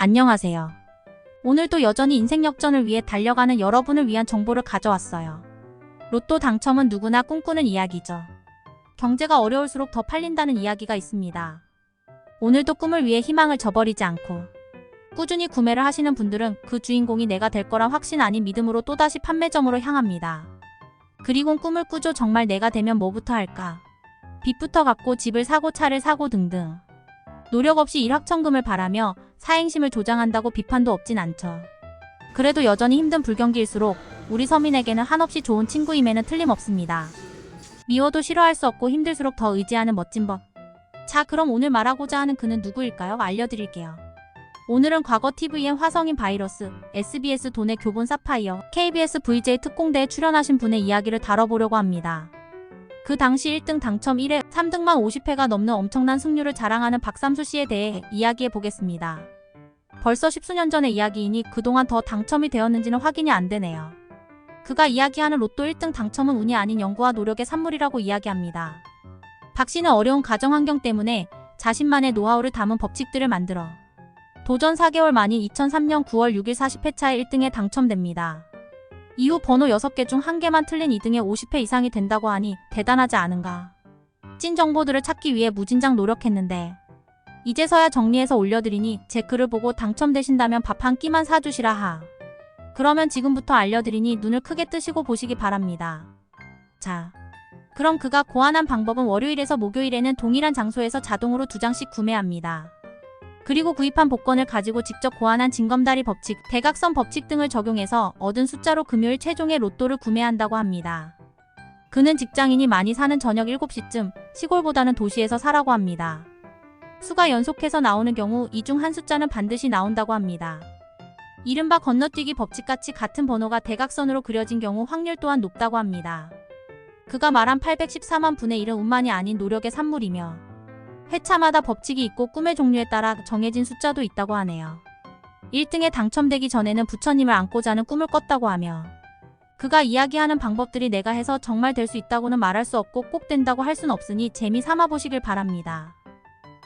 안녕하세요. 오늘도 여전히 인생 역전을 위해 달려가는 여러분을 위한 정보를 가져왔어요. 로또 당첨은 누구나 꿈꾸는 이야기죠. 경제가 어려울수록 더 팔린다는 이야기가 있습니다. 오늘도 꿈을 위해 희망을 저버리지 않고 꾸준히 구매를 하시는 분들은 그 주인공이 내가 될 거란 확신 아닌 믿음으로 또다시 판매점으로 향합니다. 그리고 꿈을 꾸죠. 정말 내가 되면 뭐부터 할까? 빚부터 갚고 집을 사고 차를 사고 등등. 노력 없이 일확천금을 바라며 사행심을 조장한다고 비판도 없진 않죠. 그래도 여전히 힘든 불경기일수록 우리 서민에게는 한없이 좋은 친구임에는 틀림없습니다. 미워도 싫어할 수 없고 힘들수록 더 의지하는 멋진 법. 자, 그럼 오늘 말하고자 하는 그는 누구일까요? 알려드릴게요. 오늘은 과거 TVN 화성인 바이러스, SBS 돈의 교본 사파이어, KBS VJ 특공대에 출연하신 분의 이야기를 다뤄보려고 합니다. 그 당시 1등 당첨 1회, 3등만 50회가 넘는 엄청난 승률을 자랑하는 박삼수 씨에 대해 이야기해 보겠습니다. 벌써 십수년 전의 이야기이니 그동안 더 당첨이 되었는지는 확인이 안 되네요. 그가 이야기하는 로또 1등 당첨은 운이 아닌 연구와 노력의 산물이라고 이야기합니다. 박 씨는 어려운 가정 환경 때문에 자신만의 노하우를 담은 법칙들을 만들어 도전 4개월 만인 2003년 9월 6일 40회차에 1등에 당첨됩니다. 이후 번호 6개 중 1개만 틀린 2등에 50회 이상이 된다고 하니 대단하지 않은가. 찐 정보들을 찾기 위해 무진장 노력했는데 이제서야 정리해서 올려드리니 제 글을 보고 당첨되신다면 밥 한 끼만 사주시라 하. 그러면 지금부터 알려드리니 눈을 크게 뜨시고 보시기 바랍니다. 자, 그럼 그가 고안한 방법은 월요일에서 목요일에는 동일한 장소에서 자동으로 2장씩 구매합니다. 그리고 구입한 복권을 가지고 직접 고안한 징검다리 법칙, 대각선 법칙 등을 적용해서 얻은 숫자로 금요일 최종의 로또를 구매한다고 합니다. 그는 직장인이 많이 사는 저녁 7시쯤 시골보다는 도시에서 사라고 합니다. 수가 연속해서 나오는 경우 이 중 한 숫자는 반드시 나온다고 합니다. 이른바 건너뛰기 법칙같이 같은 번호가 대각선으로 그려진 경우 확률 또한 높다고 합니다. 그가 말한 814만 분의 1은 운만이 아닌 노력의 산물이며 회차마다 법칙이 있고 꿈의 종류에 따라 정해진 숫자도 있다고 하네요. 1등에 당첨되기 전에는 부처님을 안고 자는 꿈을 꿨다고 하며 그가 이야기하는 방법들이 내가 해서 정말 될 수 있다고는 말할 수 없고 꼭 된다고 할 순 없으니 재미 삼아 보시길 바랍니다.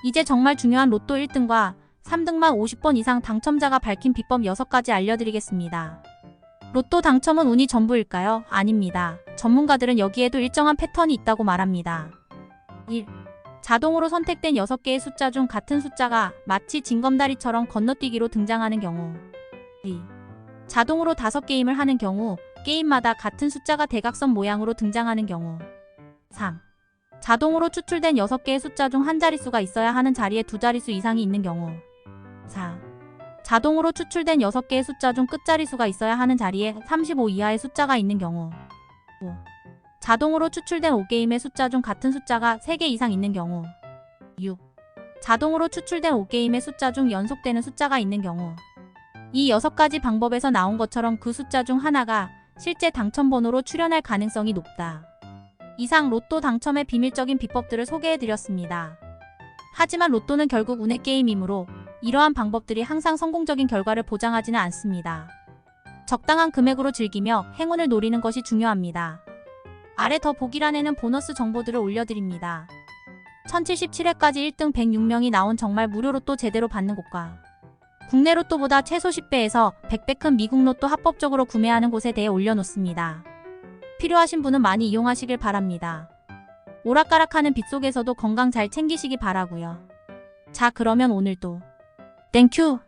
이제 정말 중요한 로또 1등과 3등만 50번 이상 당첨자가 밝힌 비법 6가지 알려드리겠습니다. 로또 당첨은 운이 전부일까요? 아닙니다. 전문가들은 여기에도 일정한 패턴이 있다고 말합니다. 1. 자동으로 선택된 6개의 숫자 중 같은 숫자가 마치 징검다리처럼 건너뛰기로 등장하는 경우. 2. 자동으로 5게임을 하는 경우 게임마다 같은 숫자가 대각선 모양으로 등장하는 경우. 3. 자동으로 추출된 6개의 숫자 중 한 자릿수가 있어야 하는 자리에 2자릿수 이상이 있는 경우. 4. 자동으로 추출된 6개의 숫자 중 끝자릿수가 있어야 하는 자리에 35 이하의 숫자가 있는 경우. 5. 자동으로 추출된 5게임의 숫자 중 같은 숫자가 3개 이상 있는 경우. 6. 자동으로 추출된 5게임의 숫자 중 연속되는 숫자가 있는 경우. 이 6가지 방법에서 나온 것처럼 그 숫자 중 하나가 실제 당첨번호로 출현할 가능성이 높다. 이상 로또 당첨의 비밀적인 비법들을 소개해드렸습니다. 하지만 로또는 결국 운의 게임이므로 이러한 방법들이 항상 성공적인 결과를 보장하지는 않습니다. 적당한 금액으로 즐기며 행운을 노리는 것이 중요합니다. 아래 더 보기란에는 보너스 정보들을 올려드립니다. 1077회까지 1등 106명이 나온 정말 무료 로또 제대로 받는 곳과 국내 로또보다 최소 10배에서 100배 큰 미국 로또 합법적으로 구매하는 곳에 대해 올려놓습니다. 필요하신 분은 많이 이용하시길 바랍니다. 오락가락하는 빚 속에서도 건강 잘 챙기시기 바라고요. 자, 그러면 오늘도 땡큐!